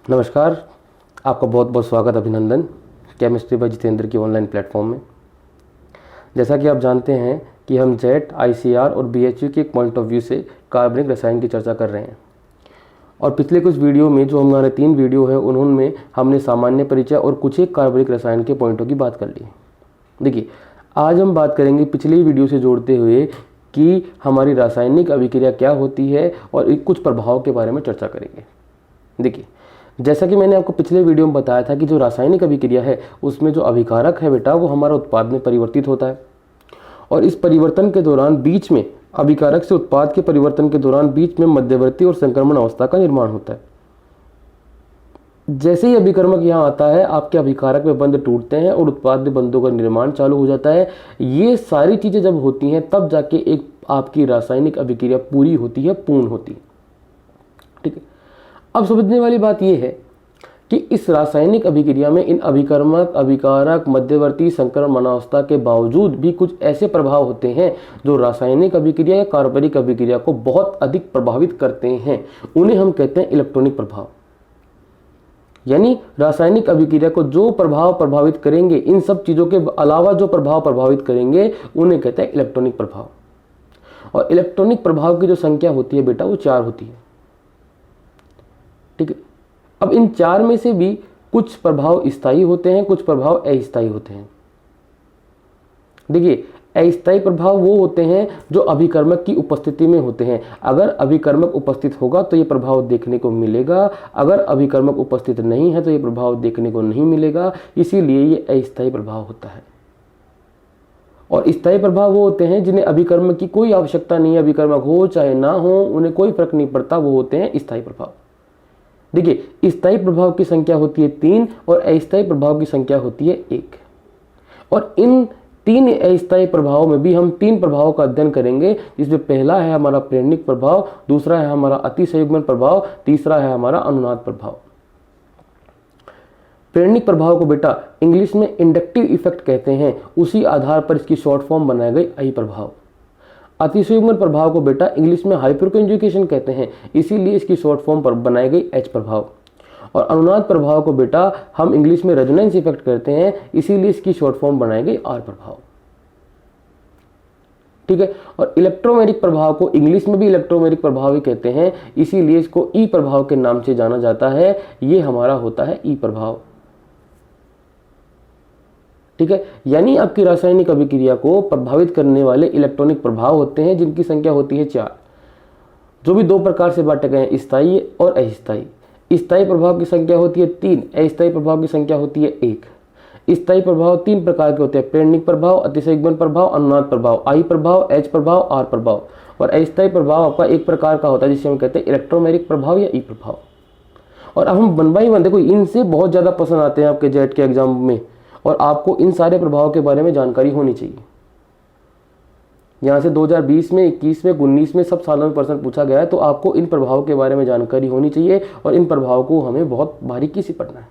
नमस्कार, आपका बहुत बहुत स्वागत अभिनंदन केमिस्ट्री बाय जितेंद्र की ऑनलाइन प्लेटफॉर्म में। जैसा कि आप जानते हैं कि हम जेट, आईसीआर और बीएचयू के एक पॉइंट ऑफ व्यू से कार्बनिक रसायन की चर्चा कर रहे हैं। और पिछले कुछ वीडियो में जो हमारे 3 वीडियो है उन्होंने हमने सामान्य परिचय और कुछ एक कार्बनिक रसायन के पॉइंटों की बात कर ली। देखिए, आज हम बात करेंगे पिछले वीडियो से जोड़ते हुए कि हमारी रासायनिक अभिक्रिया क्या होती है और कुछ प्रभाव के बारे में चर्चा करेंगे। देखिए, जैसा कि मैंने आपको पिछले वीडियो में बताया था कि जो रासायनिक अभिक्रिया है उसमें जो अभिकारक है बेटा वो हमारा उत्पाद में परिवर्तित होता है, और इस परिवर्तन के दौरान बीच में अभिकारक से उत्पाद के परिवर्तन के दौरान बीच में मध्यवर्ती और संक्रमण अवस्था का निर्माण होता है। जैसे ही अभिकर्मक यहाँ आता है आपके अभिकारक में बंध टूटते हैं और उत्पाद बंधों का निर्माण चालू हो जाता है। ये सारी चीजें जब होती हैं तब जाके एक आपकी रासायनिक अभिक्रिया पूरी होती है, पूर्ण होती है। ठीक है, अब समझने वाली बात यह है कि इस रासायनिक अभिक्रिया में इन अभिकर्मक, अभिकारक, मध्यवर्ती, संक्रमणावस्था के बावजूद भी कुछ ऐसे प्रभाव होते हैं जो रासायनिक अभिक्रिया या कार्बनिक अभिक्रिया को बहुत अधिक प्रभावित करते हैं। उन्हें हम कहते हैं इलेक्ट्रॉनिक प्रभाव। यानी रासायनिक अभिक्रिया को जो प्रभाव प्रभावित करेंगे, इन सब चीजों के अलावा जो प्रभाव प्रभावित करेंगे उन्हें कहते हैं इलेक्ट्रॉनिक प्रभाव। और इलेक्ट्रॉनिक प्रभाव की जो संख्या होती है बेटा वो 4 होती है। ठीक है, अब इन 4 में से भी कुछ प्रभाव स्थायी होते हैं, कुछ प्रभाव अस्थायी होते हैं। देखिए, अस्थायी प्रभाव वो होते हैं जो अभिकर्मक की उपस्थिति में होते हैं। अगर अभिकर्मक उपस्थित होगा तो ये प्रभाव देखने को मिलेगा, अगर अभिकर्मक उपस्थित नहीं है तो ये प्रभाव देखने को नहीं मिलेगा। इसीलिए ये अस्थायी प्रभाव होता है। और स्थायी प्रभाव वो होते हैं जिन्हें अभिकर्मक की कोई आवश्यकता नहीं है, अभिकर्मक हो चाहे ना हो उन्हें कोई फर्क नहीं पड़ता, वो होते हैं स्थायी प्रभाव। देखिए, स्थायी प्रभाव की संख्या होती है 3 और अस्थायी प्रभाव की संख्या होती है 1। और इन 3 अस्थायी प्रभावों में भी हम 3 प्रभावों का अध्ययन करेंगे, जिसमें पहला है हमारा प्रेरणिक प्रभाव, दूसरा है हमारा अतिसंयुग्मन प्रभाव, तीसरा है हमारा अनुनाद प्रभाव। प्रेरणिक प्रभाव को बेटा इंग्लिश में इंडक्टिव इफेक्ट कहते हैं, उसी आधार पर इसकी शॉर्ट फॉर्म बनाई गई आई प्रभाव। अतिसंयुग्मन प्रभाव को बेटा इंग्लिश में हाइपरकंजुगेशन कहते हैं, इसीलिए इसकी शॉर्ट फॉर्म पर बनाई गई एच प्रभाव। और अनुनाद प्रभाव को बेटा हम इंग्लिश में रेजोनेंस इफेक्ट कहते हैं, इसीलिए इसकी शॉर्ट फॉर्म बनाई गई आर प्रभाव। ठीक है, और इलेक्ट्रोमेरिक प्रभाव को इंग्लिश में भी इलेक्ट्रोमेरिक प्रभाव ही कहते हैं, इसीलिए इसको ई प्रभाव के नाम से जाना जाता है। ये हमारा होता है ई प्रभाव। ठीक है, यानी आपकी रासायनिक अभिक्रिया को प्रभावित करने वाले इलेक्ट्रॉनिक प्रभाव होते हैं जिनकी संख्या होती है 4, जो भी 2 प्रकार से बांटे गए हैं, स्थायी और अस्थायी। स्थायी प्रभाव की संख्या होती है 3, अस्थायी प्रभाव की संख्या होती है 1। स्थायी प्रभाव 3 प्रकार के होते हैं, प्रेरणिक प्रभाव, अतिसंयुग्मन प्रभाव, अनुनाद प्रभाव, आई प्रभाव, एच प्रभाव, आर प्रभाव। और अस्थायी प्रभाव आपका एक प्रकार का होता है जिसे हम कहते हैं इलेक्ट्रोमेरिक प्रभाव या ई प्रभाव। और अब हम 1 बाय 1 देखो, इनसे बहुत ज्यादा प्रश्न आते हैं आपके जेट के एग्जाम में, और आपको इन सारे प्रभाव के बारे में जानकारी होनी चाहिए। यहाँ से 2020 में, 21 में, 19 में सब सालों में प्रश्न पूछा गया है, तो आपको इन प्रभाव के बारे में जानकारी होनी चाहिए और इन प्रभाव को हमें बहुत बारीकी से पढ़ना है।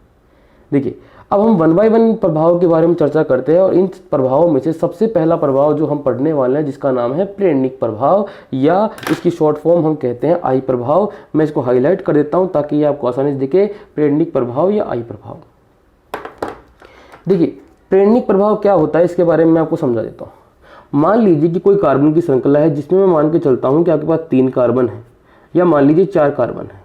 देखिए, अब हम 1 बाय 1 प्रभाव के बारे में चर्चा करते हैं, और इन प्रभावों में से सबसे पहला प्रभाव जो हम पढ़ने वाले हैं जिसका नाम है प्रेरणिक प्रभाव, या इसकी शॉर्ट फॉर्म हम कहते हैं आई प्रभाव। मैं इसको हाईलाइट कर देता हूं ताकि ये आपको आसानी से दिखे, प्रेरणिक प्रभाव या आई प्रभाव। देखिए, प्रेरणिक प्रभाव क्या होता है इसके बारे में मैं आपको समझा देता हूं। मान लीजिए कि कोई कार्बन की श्रृंखला है जिसमें मैं मान के चलता हूं कि आपके पास 3 कार्बन है, या मान लीजिए 4 कार्बन है,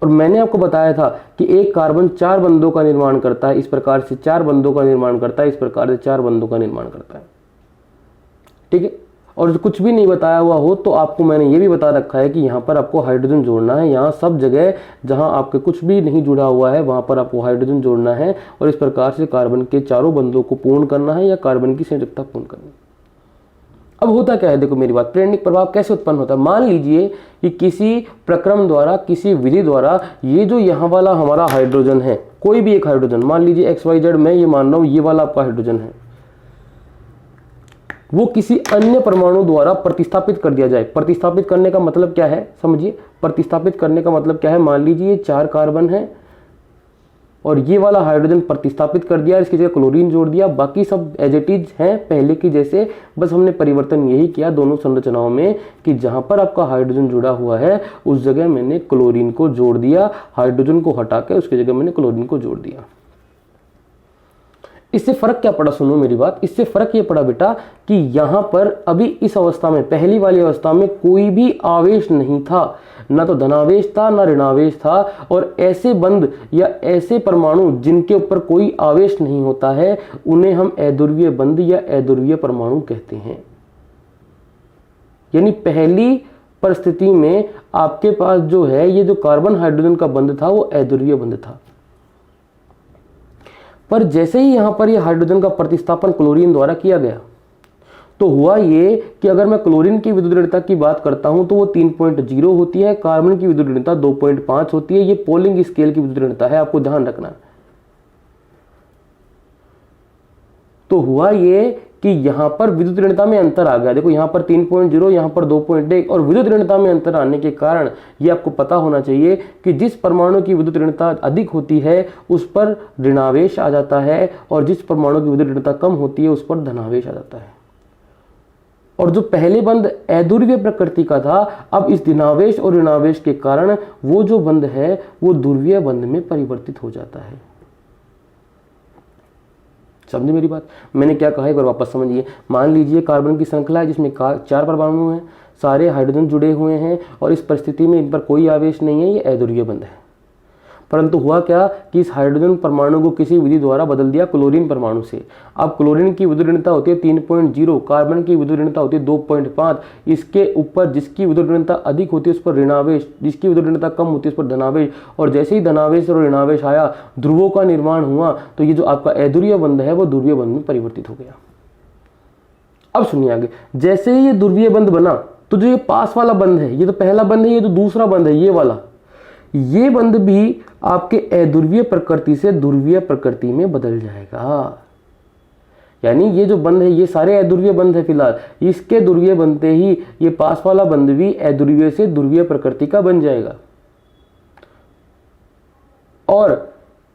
और मैंने आपको बताया था कि एक कार्बन 4 बंधों का निर्माण करता है, इस प्रकार से 4 बंधों का निर्माण करता है, इस प्रकार से 4 बंधों का निर्माण करता है। ठीक है, और कुछ भी नहीं बताया हुआ हो तो आपको मैंने ये भी बता रखा है कि यहाँ पर आपको हाइड्रोजन जोड़ना है। यहाँ सब जगह जहाँ आपके कुछ भी नहीं जुड़ा हुआ है वहाँ पर आपको हाइड्रोजन जोड़ना है, और इस प्रकार से कार्बन के 4 बंधों को पूर्ण करना है या कार्बन की संयोजकता पूर्ण करनी है। अब होता क्या है, देखो मेरी बात, प्रेरणिक प्रभाव कैसे उत्पन्न होता है। मान लीजिए कि किसी प्रक्रम द्वारा, किसी विधि द्वारा, ये जो यहाँ वाला हमारा हाइड्रोजन है, कोई भी एक हाइड्रोजन, मान लीजिए XYZ, मैं ये मान रहा हूँ ये वाला आपका हाइड्रोजन है, वो किसी अन्य परमाणु द्वारा प्रतिस्थापित कर दिया जाए। प्रतिस्थापित करने का मतलब क्या है, समझिए। प्रतिस्थापित करने का मतलब क्या है, मान लीजिए 4 कार्बन है, और ये वाला हाइड्रोजन प्रतिस्थापित कर दिया, इसकी जगह क्लोरीन जोड़ दिया, बाकी सब एज इट इज हैं पहले की जैसे, बस हमने परिवर्तन यही किया दोनों संरचनाओं में कि जहां पर आपका हाइड्रोजन जुड़ा हुआ है उस जगह मैंने क्लोरीन को जोड़ दिया, हाइड्रोजन को हटा के उसकी जगह मैंने क्लोरीन को जोड़ दिया। इससे फर्क क्या पड़ा, सुनो मेरी बात, इससे फर्क ये पड़ा बेटा कि यहां पर अभी इस अवस्था में, पहली वाली अवस्था में कोई भी आवेश नहीं था, ना तो धनावेश था ना ऋणावेश था, और ऐसे बंध या ऐसे परमाणु जिनके ऊपर कोई आवेश नहीं होता है उन्हें हम अध्रुवीय बंध या अध्रुवीय परमाणु कहते हैं। यानी पहली परिस्थिति में आपके पास जो है ये जो कार्बन हाइड्रोजन का बंध था वो अध्रुवीय बंध था, पर जैसे ही यहां पर ये हाइड्रोजन का प्रतिस्थापन क्लोरीन द्वारा किया गया तो हुआ ये कि अगर मैं क्लोरीन की विद्युत ऋणता की बात करता हूं तो वो 3.0 होती है, कार्बन की विद्युत ऋणता 2.5 होती है। ये पोलिंग स्केल की विद्युत ऋणता है, आपको ध्यान रखना। तो हुआ ये कि यहां पर विद्युत ऋणता में अंतर आ गया, देखो यहां पर 3.0, यहां पर 2.1, और विद्युत ऋणता में अंतर आने के कारण ये आपको पता होना चाहिए कि जिस परमाणु की विद्युत ऋणता अधिक होती है उस पर ऋणावेश आ जाता है, और जिस परमाणु की विद्युत ऋणता कम होती है उस पर धनावेश आ जाता है। और जो पहले बंध अध्रुवीय प्रकृति का था, अब इस धनावेश और ऋणावेश के कारण वो जो बंध है वो ध्रुवीय बंध में परिवर्तित हो जाता है। समझे मेरी बात? मैंने क्या कहा एक बार वापस समझिए। मान लीजिए कार्बन की श्रृंखला है जिसमें 4 परमाणु हैं, सारे हाइड्रोजन जुड़े हुए हैं और इस परिस्थिति में इन पर कोई आवेश नहीं है, ये अध्रुवीय बंध है। परंतु हुआ क्या कि इस हाइड्रोजन परमाणु को किसी विधि द्वारा बदल दिया क्लोरीन परमाणु से। अब क्लोरीन की विद्युत ऋणता होती है 3.0, कार्बन की विद्युत ऋणता होती है 2.5। इसके ऊपर जिसकी विद्युत ऋणता अधिक होती है उस पर ऋणावेश, जिसकी विद्युत ऋणता कम होती है उस पर धनावेश, और जैसे ही धनावेश और ऋणावेश आया ध्रुवों का निर्माण हुआ, तो ये जो आपका अध्रुवीय बंध है वो ध्रुवीय बंध में परिवर्तित हो गया। अब सुनिए आगे, जैसे ही ये ध्रुवीय बंध बना तो जो ये पास वाला बंध है, ये तो पहला बंध है, ये जो दूसरा बंध है ये वाला, ये बंध भी आपके अध्रुवीय प्रकृति से ध्रुवीय प्रकृति में बदल जाएगा। यानी ये जो बंध है ये सारे अध्रुवीय बंध है फिलहाल, इसके ध्रुवीय बनते ही ये पास वाला बंध भी अध्रुवीय से ध्रुवीय प्रकृति का बन जाएगा। और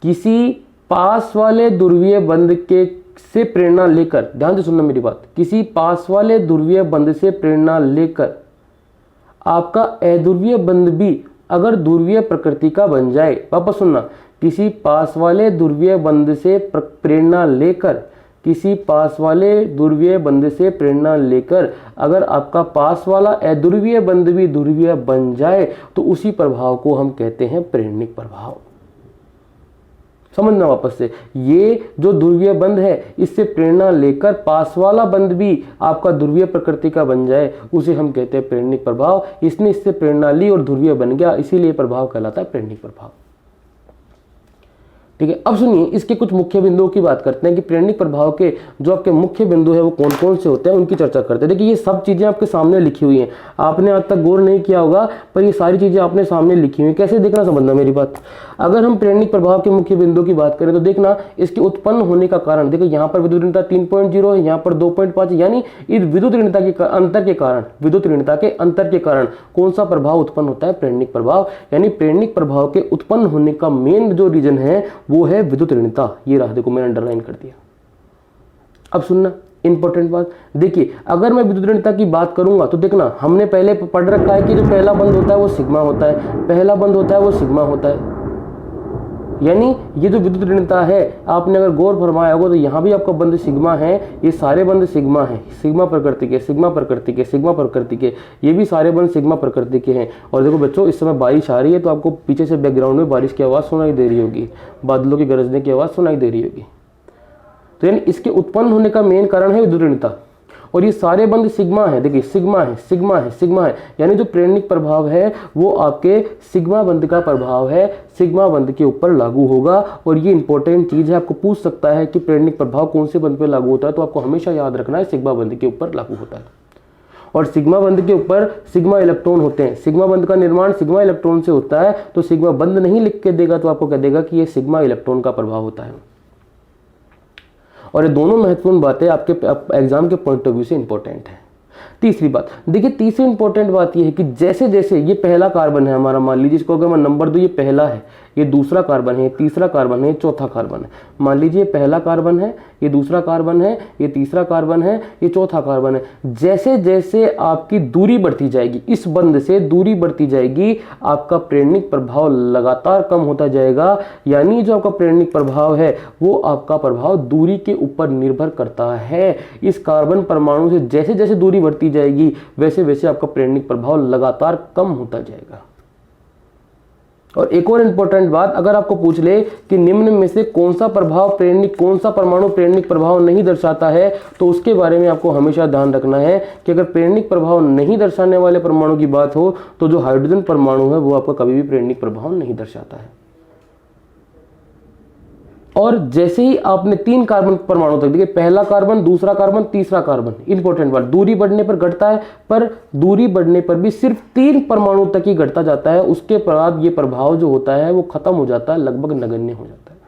किसी पास वाले ध्रुवीय बंध के से प्रेरणा लेकर, ध्यान से सुनना मेरी बात, किसी पास वाले ध्रुवीय बंध से प्रेरणा लेकर आपका अध्रुवीय बंध भी अगर ध्रुवीय प्रकृति का बन जाए, वापस सुनना, किसी पास वाले ध्रुवीय बंध से प्रेरणा लेकर, किसी पास वाले ध्रुवीय बंध से प्रेरणा लेकर अगर आपका पास वाला अध्रुवीय बंध भी ध्रुवीय बन जाए तो उसी प्रभाव को हम कहते हैं प्रेरणिक प्रभाव। समझना वापस से, ये जो ध्रुवीय बंध है इससे प्रेरणा लेकर पास वाला बंध भी आपका ध्रुवीय प्रकृति का बन जाए उसे हम कहते हैं प्रेरणिक प्रभाव। इसने इससे प्रेरणा ली और ध्रुवीय बन गया, इसीलिए प्रभाव कहलाता है प्रेरणिक प्रभाव। ठीक है, अब सुनिए इसके कुछ मुख्य बिंदुओं की बात करते हैं कि प्रेरणिक प्रभाव के जो आपके मुख्य बिंदु है वो कौन कौन से होते हैं, उनकी चर्चा करते हैं। देखिए ये सब चीजें आपके सामने लिखी हुई हैं, आपने आज तक गौर नहीं किया होगा पर ये सारी चीजें आपने सामने लिखी हुई हैं। कैसे देखना, समझना मेरी बात। अगर हम प्रेरणिक प्रभाव के मुख्य बिंदुओं की बात करें तो देखना इसके उत्पन्न होने का कारण, देखो यहाँ पर विद्युत ऋणता 3.0 है, यहाँ पर 2.5, यानी इस विद्युत ऋणता के अंतर के कारण, विद्युत ऋणता के अंतर के कारण कौन सा प्रभाव उत्पन्न होता है, प्रेरणिक प्रभाव। यानी प्रेरणिक प्रभाव के उत्पन्न होने का मेन जो रीजन है वो है विद्युत ऋणता। ये रहा, देखो मैंने अंडरलाइन कर दिया। अब सुनना इंपॉर्टेंट बात, देखिए अगर मैं विद्युत ऋणता की बात करूंगा तो देखना हमने पहले पढ़ रखा है कि जो पहला बंध होता है वो सिग्मा होता है, पहला बंध होता है वो सिग्मा होता है। यानी ये जो विद्युत ऋणता है आपने अगर गौर फरमाया होगा तो यहाँ भी आपका बंध सिग्मा है, ये सारे बंध सिग्मा है, सिग्मा प्रकृति के, सिग्मा प्रकृति के, सिग्मा प्रकृति के, ये भी सारे बंध सिग्मा प्रकृति के हैं। और देखो बच्चों इस समय बारिश आ रही है तो आपको पीछे से बैकग्राउंड में बारिश की आवाज़ सुनाई दे रही होगी, बादलों की गरजने की आवाज़ सुनाई दे रही होगी। तो यानी इसके उत्पन्न होने का मेन कारण है विद्युत ऋणता, और ये सारे बंध सिग्मा है। देखिए सिग्मा है, सिग्मा है, सिग्मा है, यानी जो प्रेरणिक प्रभाव है वो आपके सिग्मा बंध का प्रभाव है, सिग्मा बंध के ऊपर लागू होगा। और ये इंपॉर्टेंट चीज है, आपको पूछ सकता है कि प्रेरणिक प्रभाव कौन से बंध पे लागू होता है, तो आपको हमेशा याद रखना है सिग्मा बंध के ऊपर लागू होता है। और सिग्मा बंध के ऊपर सिग्मा इलेक्ट्रॉन होते हैं, सिग्मा बंध का निर्माण सिग्मा इलेक्ट्रॉन से होता है। तो सिग्मा बंध नहीं लिख के देगा तो आपको कह देगा कि ये सिग्मा इलेक्ट्रॉन का प्रभाव होता है। और ये दोनों महत्वपूर्ण बातें आपके एग्जाम के पॉइंट ऑफ व्यू से इंपॉर्टेंट है। तीसरी बात, देखिए तीसरी इंपॉर्टेंट बात ये है कि जैसे जैसे ये पहला कार्बन है हमारा, मान लीजिए इसको अगर मैं नंबर दूं, ये पहला है, ये दूसरा कार्बन है, तीसरा कार्बन है, चौथा कार्बन है। मान लीजिए पहला कार्बन है, ये दूसरा कार्बन है, ये तीसरा कार्बन है, ये चौथा कार्बन है। जैसे जैसे आपकी दूरी बढ़ती जाएगी, इस बंध से दूरी बढ़ती जाएगी, आपका प्रेरणिक प्रभाव लगातार कम होता जाएगा। यानी जो आपका प्रेरणिक प्रभाव है वो आपका प्रभाव दूरी के ऊपर निर्भर करता है। इस कार्बन परमाणु से जैसे जैसे दूरी बढ़ती जाएगी वैसे वैसे आपका प्रेरणिक प्रभाव लगातार कम होता जाएगा। और एक और इंपॉर्टेंट बात, अगर आपको पूछ ले कि निम्न में से कौन सा प्रभाव प्रेरणिक, कौन सा परमाणु प्रेरणिक प्रभाव नहीं दर्शाता है, तो उसके बारे में आपको हमेशा ध्यान रखना है कि अगर प्रेरणिक प्रभाव नहीं दर्शाने वाले परमाणु की बात हो तो जो हाइड्रोजन परमाणु है वो आपका कभी भी प्रेरणिक प्रभाव नहीं दर्शाता है। और जैसे ही आपने 3 कार्बन परमाणु तक देखिए, पहला कार्बन, दूसरा कार्बन, तीसरा कार्बन, इंपॉर्टेंट बात, दूरी बढ़ने पर घटता है, पर दूरी बढ़ने पर भी सिर्फ 3 परमाणु तक ही घटता जाता है। उसके बाद ये प्रभाव जो होता है वो खत्म हो जाता है, लगभग नगण्य हो जाता है।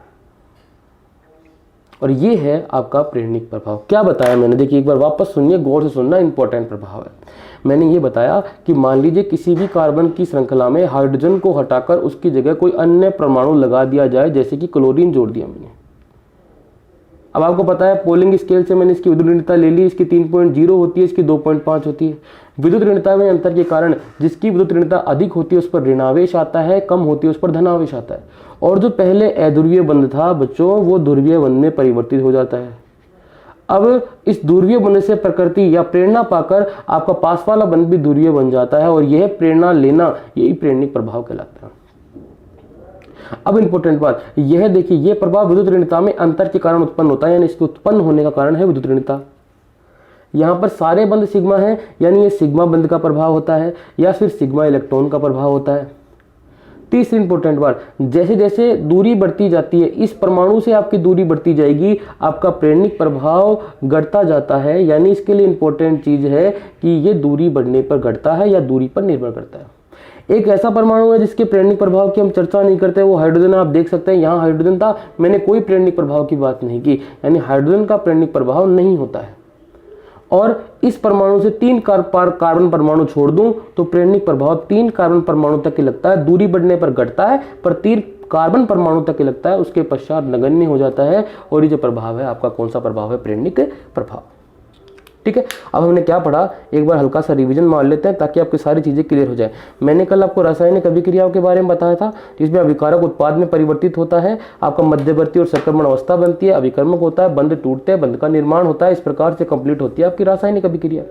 और ये है आपका प्रेरणिक प्रभाव। क्या बताया मैंने, देखिए एक बार वापस सुनिए, गौर से सुनना, इंपॉर्टेंट प्रभाव है। मैंने ये बताया कि मान लीजिए किसी भी कार्बन की श्रृंखला में हाइड्रोजन को हटाकर उसकी जगह कोई अन्य परमाणु लगा दिया जाए, जैसे कि क्लोरीन जोड़ दिया मैंने। अब आपको पता है पोलिंग स्केल से मैंने इसकी विद्युत ऋणता ले ली, इसकी 3.0 होती है, इसकी 2.5 होती है। विद्युत ऋणता में अंतर के कारण जिसकी विद्युत ऋणता अधिक होती है उस पर ऋणावेश आता है, कम होती है उस पर धनावेश आता है। और जो पहले अध्रुवीय बंध था बच्चों, वो ध्रुवीय बंध में परिवर्तित हो जाता है। अब इस ध्रुवीय बंध से प्रकृति या प्रेरणा पाकर आपका पास वाला बंध भी ध्रुवीय बन जाता है, और यह प्रेरणा लेना, यही प्रेरणिक प्रभाव कहलाता है। अब इंपॉर्टेंट बात यह देखिए, यह प्रभाव विद्युत ऋणता में अंतर के कारण उत्पन्न होता है, यानी इसके उत्पन्न होने का कारण है विद्युत ऋणता। यहां पर सारे बंध सिग्मा है, यानी ये सिग्मा बंध का प्रभाव होता है, या फिर सिग्मा इलेक्ट्रॉन का प्रभाव होता है। तीसरी इंपॉर्टेंट बात, जैसे जैसे दूरी बढ़ती जाती है, इस परमाणु से आपकी दूरी बढ़ती जाएगी, आपका प्रेरणिक प्रभाव घटता जाता है। यानी इसके लिए इंपॉर्टेंट चीज है कि ये दूरी बढ़ने पर घटता है या दूरी पर निर्भर करता है। एक ऐसा परमाणु है जिसके प्रेरणिक प्रभाव की हम चर्चा नहीं करते, वो हाइड्रोजन। आप देख सकते हैं यहाँ हाइड्रोजन था, मैंने कोई प्रेरणिक प्रभाव की बात नहीं की, यानी हाइड्रोजन का प्रेरणिक प्रभाव नहीं होता है। और इस परमाणु से 3 कार्बन परमाणु छोड़ दूं तो प्रेरणिक प्रभाव 3 कार्बन परमाणु तक ही लगता है, दूरी बढ़ने पर घटता है, पर 3 कार्बन परमाणु तक ही लगता है, उसके पश्चात नगण्य हो जाता है। और ये जो प्रभाव है आपका कौन सा प्रभाव है, प्रेरणिक प्रभाव। ठीक है, अब हमने क्या पढ़ा, एक बार हल्का सा रिवीजन मार लेते हैं ताकि आपकी सारी चीजें क्लियर हो जाए। मैंने कल आपको रासायनिक अभिक्रियाओं के बारे में बताया था, जिसमें अभिकारक उत्पाद में परिवर्तित होता है, आपका मध्यवर्ती और संक्रमण अवस्था बनती है, अभिकर्मक होता है, बंध टूटते हैं, बंध का निर्माण होता है। इस प्रकार से कंप्लीट होती है आपकी रासायनिक अभिक्रिया।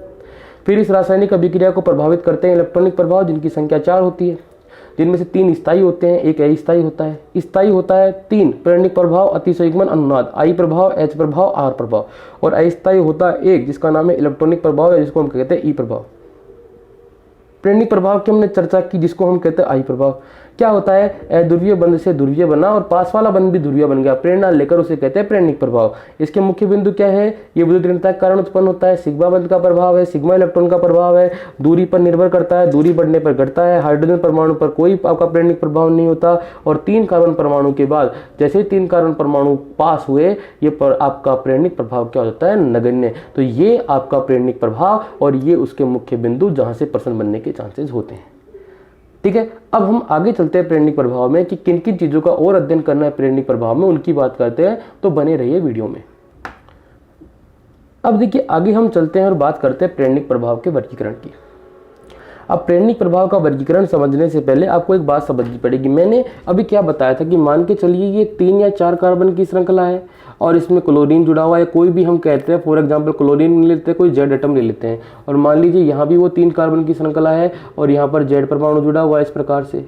फिर इस रासायनिक अभिक्रिया को प्रभावित करते हैं इलेक्ट्रॉनिक प्रभाव, जिनकी संख्या 4 होती है, जिनमें से 3 स्थायी होते हैं, एक अस्थायी होता है। स्थायी होता है 3, प्रेरणिक प्रभाव, अतिसंयुग्मन, अनुनाद, आई प्रभाव, एच प्रभाव, आर प्रभाव। और अस्थायी होता है 1, जिसका नाम है इलेक्ट्रॉनिक प्रभाव, या जिसको हम कहते हैं ई प्रभाव। प्रेरणिक प्रभाव की हमने चर्चा की, जिसको हम कहते हैं आई प्रभाव। क्या होता है, अध्रुवीय बंध से ध्रुवीय बना और पास वाला बंध भी ध्रुवीय बन गया, प्रेरणा लेकर उसे कहते हैं प्रेरणिक प्रभाव। इसके मुख्य बिंदु क्या है, ये विद्युत ऋणता के कारण उत्पन्न होता है, सिग्मा बंध का प्रभाव है, सिग्मा इलेक्ट्रॉन का प्रभाव है, दूरी पर निर्भर करता है, दूरी बढ़ने पर घटता है। हाइड्रोजन परमाणु पर कोई आपका प्रेरणिक प्रभाव नहीं होता। और 3 कार्बन परमाणु के बाद जैसे ही 3 कार्बन परमाणु पास हुए, ये आपका प्रेरणिक प्रभाव क्या होता है, नगण्य। तो ये आपका प्रेरणिक प्रभाव और ये उसके मुख्य बिंदु जहां से प्रश्न बनने के चांसेस होते हैं। ठीक है, अब हम आगे चलते हैं प्रेरणिक प्रभाव में कि किन किन चीजों का और अध्ययन करना है प्रेरणिक प्रभाव में, उनकी बात करते हैं। तो बने रहिए वीडियो में। अब देखिए आगे हम चलते हैं और बात करते हैं प्रेरणिक प्रभाव के वर्गीकरण की। अब प्रेरणिक प्रभाव का वर्गीकरण समझने से पहले आपको एक बात समझनी पड़ेगी। मैंने अभी क्या बताया था कि मान के चलिए ये 3 या 4 कार्बन की श्रृंखला है और इसमें क्लोरीन जुड़ा हुआ है, कोई भी हम कहते हैं, फॉर एग्जांपल क्लोरीन ले लेते हैं, कोई जेड एटम ले लेते हैं, और मान लीजिए यहाँ भी वो 3 कार्बन की श्रृंखला है और यहाँ पर जेड परमाणु जुड़ा हुआ है इस प्रकार से।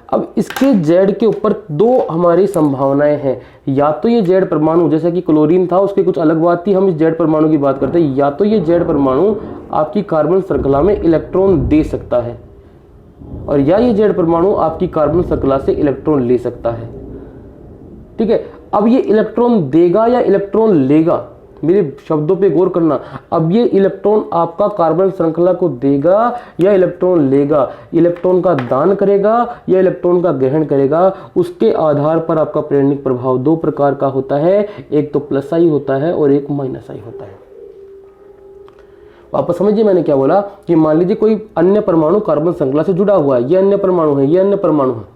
अब इसके जेड के ऊपर 2 हमारी संभावनाएं हैं, या तो ये जेड परमाणु, जैसा कि क्लोरीन था उसकी कुछ अलग बात थी, हम इस जेड परमाणु की बात करते हैं, या तो ये जेड परमाणु आपकी कार्बन श्रृंखला में इलेक्ट्रॉन दे सकता है, और या ये जेड परमाणु आपकी कार्बन श्रृंखला से इलेक्ट्रॉन ले सकता है। ठीक है, अब ये इलेक्ट्रॉन देगा या इलेक्ट्रॉन लेगा, मेरे शब्दों पे गौर करना। अब ये इलेक्ट्रॉन आपका कार्बन श्रृंखला को देगा या इलेक्ट्रॉन लेगा, इलेक्ट्रॉन का दान करेगा या इलेक्ट्रॉन का ग्रहण करेगा, उसके आधार पर आपका प्रेरणिक प्रभाव 2 प्रकार का होता है, एक तो प्लस आई होता है और एक माइनस आई होता है। वापस समझिए मैंने क्या बोला, कि मान लीजिए कोई अन्य परमाणु कार्बन श्रृंखला से जुड़ा हुआ है, ये अन्य परमाणु है, ये अन्य परमाणु है।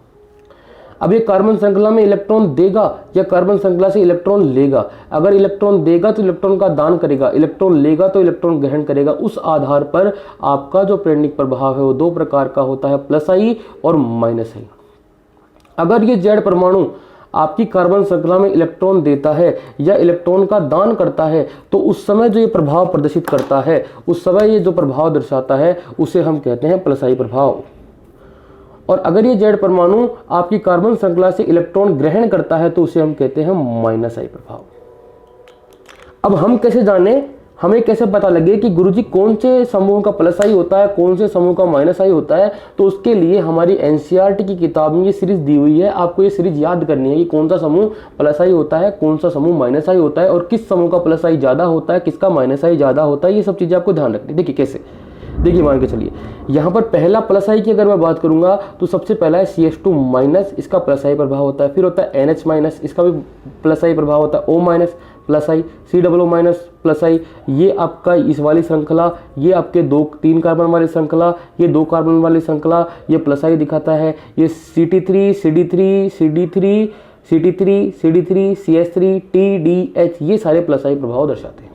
अब ये कार्बन श्रृंखला में इलेक्ट्रॉन देगा या कार्बन श्रृंखला से इलेक्ट्रॉन लेगा? अगर इलेक्ट्रॉन देगा तो इलेक्ट्रॉन का दान करेगा, इलेक्ट्रॉन लेगा तो इलेक्ट्रॉन ग्रहण करेगा। उस आधार पर आपका जो प्रेरणिक प्रभाव है वो दो प्रकार का होता है, प्लस आई और माइनस आई। अगर ये जेड परमाणु आपकी कार्बन श्रृंखला में इलेक्ट्रॉन देता है या इलेक्ट्रॉन का दान करता है तो उस समय जो ये प्रभाव प्रदर्शित करता है, उस समय ये जो प्रभाव दर्शाता है उसे हम कहते हैं प्लस आई प्रभाव। और अगर ये जेड परमाणु आपकी कार्बन श्रृंखला से इलेक्ट्रॉन ग्रहण करता है तो उसे हम कहते हैं माइनस आई प्रभाव। अब हम कैसे जाने, हमें कैसे पता लगे कि गुरुजी कौन से समूह का प्लस आई होता है, कौन से समूह का माइनस आई होता है? तो उसके लिए हमारी एनसीईआरटी की किताब में ये सीरीज दी हुई है। आपको ये सीरीज याद करनी है कि कौन सा समूह प्लस आई होता है, कौन सा समूह माइनस आई होता है और किस समूह का प्लस आई ज्यादा होता है, किसका माइनस आई ज्यादा होता है। ये सब चीजें आपको ध्यान रखनी है। देखिए कैसे, देखिए मान के चलिए यहाँ पर पहला प्लस आई की अगर मैं बात करूंगा तो सबसे पहला है CH2 माइनस, इसका प्लस आई प्रभाव होता है। फिर होता है NH माइनस, इसका भी प्लस आई प्रभाव होता है। O माइनस प्लस आई, COO माइनस प्लस आई। ये आपका इस वाली श्रृंखला, ये आपके 3 कार्बन वाली श्रृंखला, ये 2 कार्बन वाली श्रृंखला, ये प्लस आई दिखाता है। ये CT3 CD3 CD3 CD3 CD3 CH3 TDH, ये सारे प्लस आई प्रभाव दर्शाते हैं।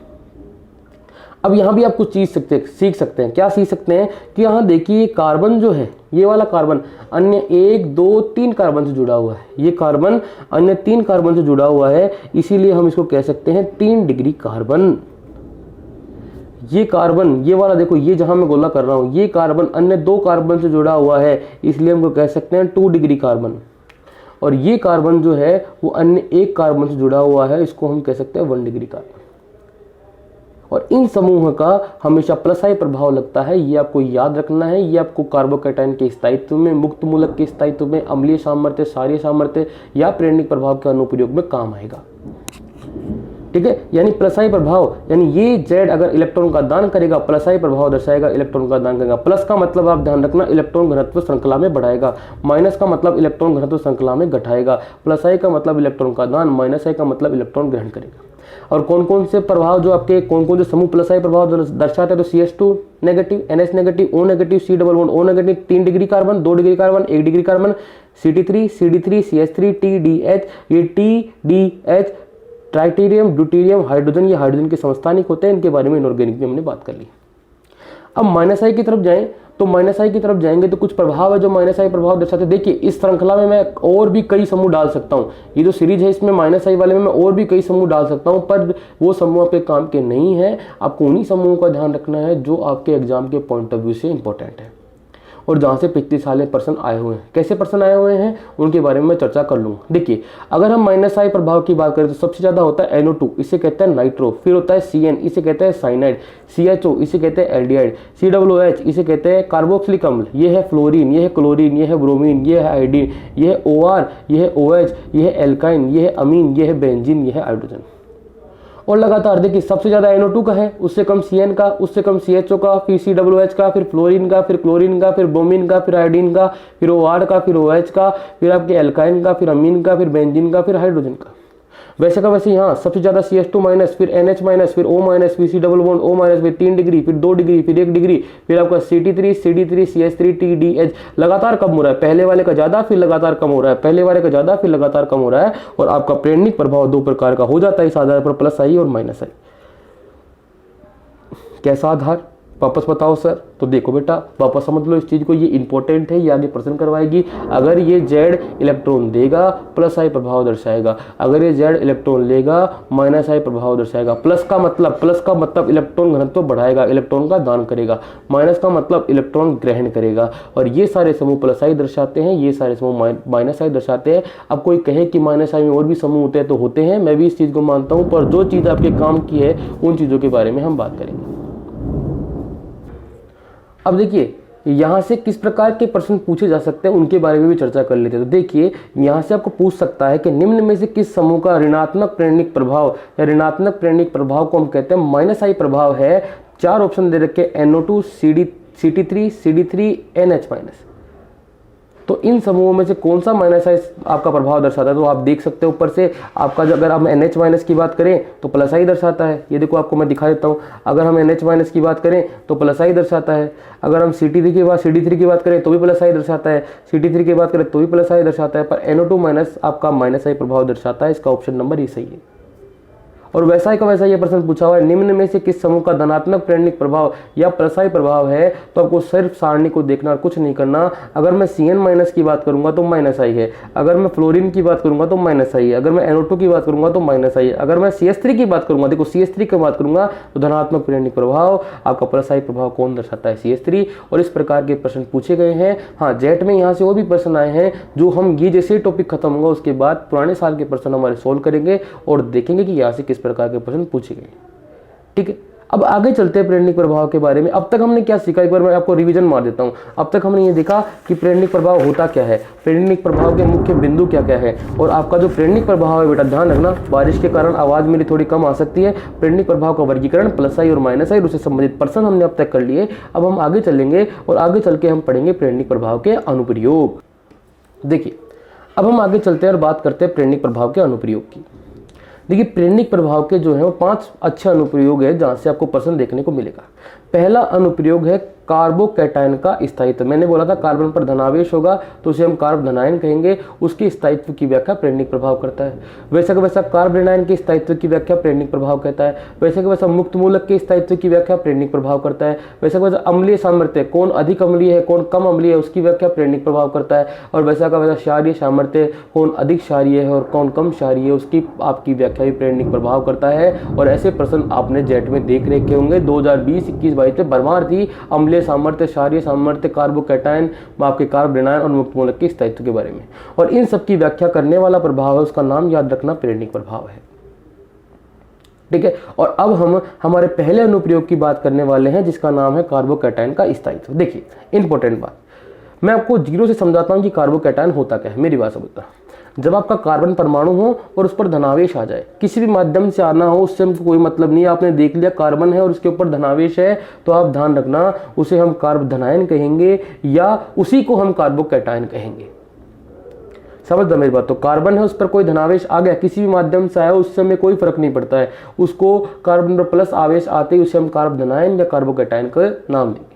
अब यहाँ भी आप कुछ चीज सीख सकते हैं। क्या सीख सकते हैं कि यहाँ देखिए कार्बन जो है, ये वाला कार्बन अन्य 1 2 3 कार्बन से जुड़ा हुआ है। ये कार्बन अन्य 3 कार्बन से जुड़ा हुआ है, इसीलिए हम इसको कह सकते हैं 3 डिग्री कार्बन। ये कार्बन, ये वाला देखो, ये जहां मैं गोला कर रहा हूं, ये कार्बन अन्य 2 कार्बन से जुड़ा हुआ है, इसलिए हमको कह सकते हैं 2 डिग्री कार्बन। और ये कार्बन जो है वो अन्य 1 कार्बन से जुड़ा हुआ है, इसको हम कह सकते हैं 1 डिग्री कार्बन। और इन समूह का हमेशा प्लस आई प्रभाव लगता है, ये आपको याद रखना है। ये आपको कार्बोकैटायन के स्थायित्व में, मुक्त मूलक के स्थायित्व में, अम्लीय सामर्थ्य, क्षारीय सामर्थ्य या प्रेरणिक प्रभाव के अनुप्रयोग में काम आएगा। ठीक है, यानी प्लस आई प्रभाव, यानी ये जेड अगर इलेक्ट्रॉन का दान करेगा प्लस आई प्रभाव दर्शाएगा, इलेक्ट्रॉन का दान करेगा। प्लस का मतलब आप ध्यान रखना इलेक्ट्रॉन घनत्व श्रृंखला में बढ़ाएगा, माइनस का मतलब इलेक्ट्रॉन घनत्व श्रृंखला में घटाएगा। प्लस आई का मतलब इलेक्ट्रॉन का दान, माइनस आई का मतलब इलेक्ट्रॉन ग्रहण करेगा। और कौन कौन से प्रभाव जो आपके, कौन कौन से समूह प्लस आई प्रभाव दर्शाते हैं? तो CH2 negative, NH negative, O negative, C11O negative, 3 degree carbon, 2 degree carbon, 1 degree carbon, CT3 CD3 CH3 TDH। ये TDH ट्राइटेरियम, ड्यूटेरियम, हाइड्रोजन, ये हाइड्रोजन के समस्थानिक होते हैं। इनके बारे में इनऑर्गेनिक में हमने बात कर ली। अब माइनस आई की तरफ जाएं तो माइनस आई की तरफ जाएंगे तो कुछ प्रभाव है जो माइनस आई प्रभाव दर्शाते हैं। देखिए इस श्रृंखला में मैं और भी कई समूह डाल सकता हूँ, ये जो सीरीज है इसमें माइनस आई वाले में मैं और भी कई समूह डाल सकता हूँ, पर वो समूह आपके काम के नहीं है। आपको उन्हीं समूहों का ध्यान रखना है जो आपके एग्जाम के पॉइंट ऑफ व्यू से इंपॉर्टेंट है और जहाँ से पिछले साल प्रश्न आए हुए हैं। कैसे प्रश्न आए हुए हैं उनके बारे में मैं चर्चा कर लूँगा। देखिए अगर हम माइनस आई प्रभाव की बात करें तो सबसे ज़्यादा होता है NO2, इसे कहते हैं नाइट्रो। फिर होता है CN, इसे कहते हैं साइनाइड। CHO, इसे कहते हैं एल्डिहाइड। COOH, इसे कहते हैं कार्बोक्सिलिक अम्ल। ये है फ्लोरीन, ये है क्लोरीन, ये है ब्रोमीन, ये है आयोडीन, ये है OR, ये है OH, ये है एल्काइन, ये है अमीन, ये है बेंजीन, ये है हाइड्रोजन। और लगातार देखिए सबसे ज्यादा NO2 का है, उससे कम CN का, उससे कम CHO का, फिर COOH का, फिर फ्लोरीन का, फिर क्लोरीन का, फिर ब्रोमीन का, फिर आयोडीन का, फिर OR का, फिर OH का, फिर आपके एल्काइन का, फिर अमीन का, फिर बेंजीन का, फिर हाइड्रोजन का। वैसे का वैसे यहाँ सबसे ज्यादा CH2 माइनस, फिर NH माइनस, फिर O माइनस, फिर COO माइनस, फिर 3 डिग्री, फिर 2 डिग्री, फिर 1 डिग्री, फिर आपका CT3 CD3 CH3 TDH। लगातार कम हो रहा है, पहले वाले का ज्यादा फिर लगातार कम हो रहा है, पहले वाले का ज्यादा फिर लगातार कम हो रहा है। और आपका प्रेरणिक प्रभाव 2 प्रकार का हो जाता है इस आधार पर, प्लस आई और माइनस आई। कैसा आधार वापस बताओ सर? तो देखो बेटा वापस समझ लो इस चीज को, ये इंपॉर्टेंट है, ये आगे प्रश्न करवाएगी। अगर ये जेड इलेक्ट्रॉन देगा प्लस आई प्रभाव दर्शाएगा, अगर ये जेड इलेक्ट्रॉन लेगा माइनस आई प्रभाव दर्शाएगा। प्लस का मतलब इलेक्ट्रॉन घनत्व बढ़ाएगा, इलेक्ट्रॉन का दान करेगा। माइनस का मतलब इलेक्ट्रॉन ग्रहण करेगा। और ये सारे समूह प्लस आई दर्शाते हैं, ये सारे समूह माइनस आई दर्शाते हैं। अब कोई कहे कि माइनस आई में और भी समूह होते हैं तो होते हैं, मैं भी इस चीज को मानता हूं, पर जो चीज आपके काम की है उन चीजों के बारे में हम बात करेंगे। अब देखिए यहाँ से किस प्रकार के प्रश्न पूछे जा सकते हैं उनके बारे में भी चर्चा कर लेते हैं। तो देखिए यहाँ से आपको पूछ सकता है कि निम्न में से किस समूह का ऋणात्मक प्रेरणिक प्रभाव या ऋणात्मक प्रेरणिक प्रभाव को हम कहते हैं माइनस आई प्रभाव है। 4 ऑप्शन दे रखे NO2 CT3 CD3 NH minus. तो इन समूहों में से कौन सा माइनस आई आपका प्रभाव दर्शाता है? तो आप देख सकते हो ऊपर से आपका, अगर हम NH माइनस की बात करें तो प्लस आई दर्शाता है। ये देखो आपको मैं दिखा देता हूँ, अगर हम NH माइनस की बात करें तो प्लस आई दर्शाता है। अगर हम CD3 की बात करें तो भी प्लस आई दर्शाता है, CD3 की बात करें तो भी प्लस आई दर्शाता है, पर NO2 माइनस आपका माइनस आई प्रभाव दर्शाता है। इसका ऑप्शन नंबर ही सही है। और वैसा ही का वैसा ये प्रश्न पूछा हुआ है, निम्न में से किस समूह का धनात्मक प्रेरणिक प्रभाव या प्रसाई प्रभाव है? तो आपको सिर्फ सारणी को देखना और कुछ नहीं करना। अगर मैं CN माइनस की बात करूंगा तो माइनस आई है, अगर मैं फ्लोरीन की बात करूंगा तो माइनस आई है, अगर मैं NO2 की बात करूंगा तो माइनस आई है, अगर मैं CS3 की बात करूंगा, देखो CS3 की बात करूंगा तो धनात्मक प्रेरणिक प्रभाव, आपका प्रसाई प्रभाव कौन दर्शाता है? CS3। और इस प्रकार के प्रश्न पूछे गए हैं। हाँ, जेट में यहाँ से वो भी प्रश्न आए हैं जो हम ये जैसे टॉपिक खत्म होगा उसके बाद पुराने साल के प्रश्न हमारे सोल्व करेंगे और देखेंगे कि यहाँ से किस प्रकार के प्रश्न पूछे गए। ठीक है, अब आगे चलते हैं प्रेरणिक प्रभाव के बारे में। अब तक हमने क्या सीखा, एक बार मैं आपको रिवीजन मार देता हूं। अब तक हमने ये देखा कि प्रेरणिक प्रभाव होता क्या है, प्रेरणिक प्रभाव के मुख्य बिंदु क्या क्या है, और आपका जो प्रेरणिक प्रभाव है बेटा ध्यान रखना, बारिश के कारण आवाज मेरी थोड़ी कम आ सकती है। प्रेरणिक प्रभाव का वर्गीकरण प्लस आई और माइनस आई, उससे संबंधित प्रश्न हमने अब तक कर लिए। अब हम आगे चलेंगे और आगे चल के हम पढ़ेंगे प्रेरणिक प्रभाव के अनुप्रयोग। देखिए, अब हम आगे चलते हैं और बात करते हैं प्रेरणिक प्रभाव के अनुप्रयोग की। देखिए, प्रेरणिक प्रभाव के जो है वो 5 अच्छे अनुप्रयोग है जहां से आपको प्रश्न देखने को मिलेगा। पहला अनुप्रयोग है कार्बोकैटायन का स्थायित्व। मैंने बोला था कार्बन पर धनावेश होगा तो उसे हम कार्ब धनायन कहेंगे, उसके स्थायित्व की व्याख्या प्रेरणिक प्रभाव करता है। वैसा का वैसा कार्ब ऋणायन के स्थायित्व की व्याख्या प्रेरणिक प्रभाव कहता है। वैसा का वैसा मुक्त मूलक के स्थायित्व की व्याख्या प्रेरणिक प्रभाव करता है। वैसा का वैसा अम्लीय सामर्थ्य, कौन अधिक अम्लीय है कौन कम अम्लीय है, उसकी व्याख्या प्रेरणिक प्रभाव करता है। और वैसा का वैसा क्षारीय सामर्थ्य, कौन अधिक क्षारीय है और कौन कम क्षारीय है, उसकी आपकी व्याख्या भी प्रेरणिक प्रभाव करता है। और ऐसे प्रश्न आपने जेट में देख रखे होंगे 2020, 21, 22 में भरमार थी। अम्लीय सामर्थ्य, क्षारीय सामर्थ्य, कार्बोकैटायन, आपके कार्ब ऋणायन और मुक्त मूलक के स्थायित्व के बारे में, और इन सब की व्याख्या करने वाला प्रभाव है, उसका नाम याद रखना प्रेरणिक प्रभाव है। ठीक है, और अब हम हमारे पहले अनुप्रयोग की बात करने वाले हैं जिसका नाम है कार्बोकैटायन का स्थायित्व। देखिए, इंपॉर्टेंट बात, मैं आपको जीरो से समझाता हूं कि कार्बोकैटायन होता क्या है। मेरी बात समझना, जब आपका कार्बन परमाणु हो और उस पर धनावेश आ जाए, किसी भी माध्यम से आना हो, उससे हमको कोई मतलब नहीं है। आपने देख लिया कार्बन है और उसके ऊपर धनावेश है, तो आप ध्यान रखना उसे हम कार्ब धनायन कहेंगे या उसी को हम कार्बोकैटायन कहेंगे। समझ दो मेरी बात। तो कार्बन है, उस पर कोई धनावेश आ गया, किसी भी माध्यम से आया, उससे हमें कोई फर्क नहीं पड़ता है, उसको कार्बन पर प्लस आवेश आते ही उसे हम कार्ब धनायन या कार्बोकैटायन का नाम देंगे।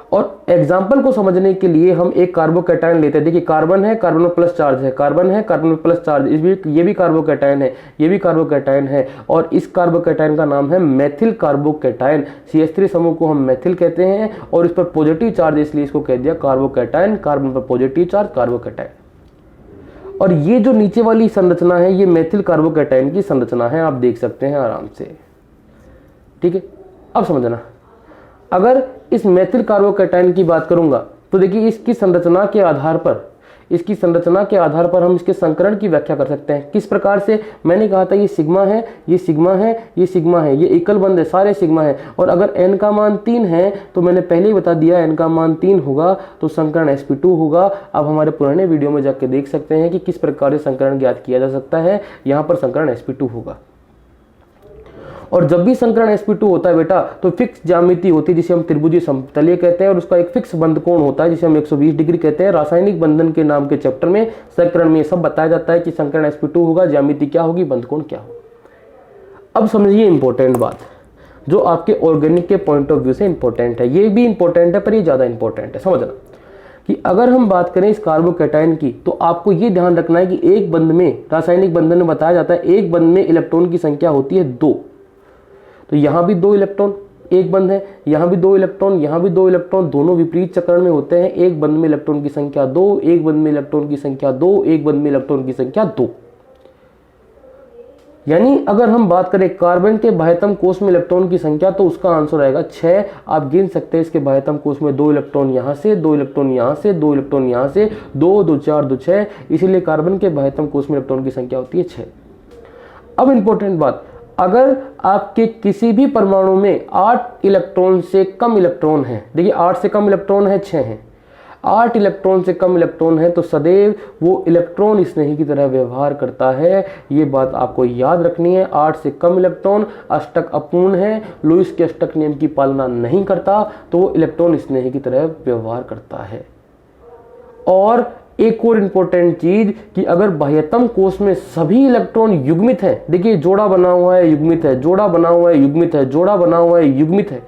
और एग्जाम्पल को समझने के लिए हम एक कार्बोकैटायन लेते हैं। देखिए, कार्बन है, कार्बन में प्लस चार्ज है, कार्बन है, कार्बन में प्लस चार्ज, ये भी कार्बोकैटायन है, ये भी कार्बोकैटायन है, और इस कार्बोकैटायन का नाम है मेथिल कार्बोकैटायन। CH3 समूह को हम मेथिल कहते हैं और इस पर पॉजिटिव चार्ज, इसलिए इसको कह दिया कार्बोकैटायन। कार्बन पर पॉजिटिव चार्ज, कार्बोकैटायन। और ये जो नीचे वाली संरचना है ये मेथिल कार्बोकैटायन की संरचना है, आप देख सकते हैं आराम से। ठीक है, अब समझना, अगर इस मेथिल कार्बोकैटायन की बात करूंगा तो देखिए इसकी संरचना के आधार पर हम इसके संकरण की व्याख्या कर सकते हैं। किस प्रकार से? मैंने कहा था ये सिग्मा है, ये सिग्मा है, ये सिग्मा है, ये एकल बंद है, सारे सिग्मा है। और अगर n का मान 3 है तो मैंने पहले ही बता दिया n का मान 3 होगा तो संकरण sp2 होगा। अब हमारे पुराने वीडियो में जाके देख सकते हैं कि किस प्रकार से संकरण ज्ञात किया जा सकता है। यहाँ पर संकरण sp2 होगा। और जब भी संकरण sp2 होता है बेटा तो फिक्स ज्यामिति होती है जिसे हम त्रिभुजीय समतलीय कहते हैं, और उसका एक फिक्स बंध कोण होता है जिसे हम 120 डिग्री कहते हैं। रासायनिक बंधन के नाम के चैप्टर में संकरण में सब बताया जाता है कि संकरण sp2 होगा, ज्यामिति क्या होगी, बंध कोण क्या होगा। अब समझिए इंपॉर्टेंट बात जो आपके ऑर्गेनिक के पॉइंट ऑफ व्यू से इंपॉर्टेंट है, ये भी इंपॉर्टेंट है पर ये ज्यादा इंपॉर्टेंट है। समझना कि अगर हम बात करें इस कार्बोकैटायन की तो आपको ये ध्यान रखना है कि एक बंध में, रासायनिक बंधन में बताया जाता है एक बंध में इलेक्ट्रॉन की संख्या होती है 2। तो यहां भी 2 इलेक्ट्रॉन, एक बंध है, यहां भी 2 इलेक्ट्रॉन, यहां भी 2 इलेक्ट्रॉन, दोनों विपरीत चक्रण में होते हैं। एक बंध में इलेक्ट्रॉन की संख्या 2, एक बंध में इलेक्ट्रॉन की संख्या 2, एक बंध में इलेक्ट्रॉन की संख्या 2। यानी अगर हम बात करें कार्बन के बाह्यतम कोष में इलेक्ट्रॉन की संख्या तो उसका आंसर आएगा 6। आप गिन सकते हैं इसके बाह्यतम कोष में 2 इलेक्ट्रॉन यहां से, 2 इलेक्ट्रॉन यहां से, 2 इलेक्ट्रॉन यहां से, 2 2 4 2 6, इसीलिए कार्बन के बाह्यतम कोष में इलेक्ट्रॉन की संख्या होती है 6। अब इंपॉर्टेंट बात, अगर आपके किसी भी परमाणु में 8 इलेक्ट्रॉन से कम इलेक्ट्रॉन है, देखिए 8 से कम इलेक्ट्रॉन है, 6 है, 8 इलेक्ट्रॉन से कम इलेक्ट्रॉन है तो सदैव वो इलेक्ट्रॉन स्नेही की तरह व्यवहार करता है। ये बात आपको याद रखनी है। 8 से कम इलेक्ट्रॉन अष्टक अपूर्ण है, लुईस के अष्टक नियम की पालना नहीं करता तो वो इलेक्ट्रॉन स्नेही की तरह व्यवहार करता है। और एक और इंपॉर्टेंट चीज कि अगर बाह्यतम कोश में सभी इलेक्ट्रॉन युग्मित है, देखिए जोड़ा बना हुआ है, युग्मित है, जोड़ा बना हुआ है, युग्मित है, जोड़ा बना हुआ है, युग्मित है,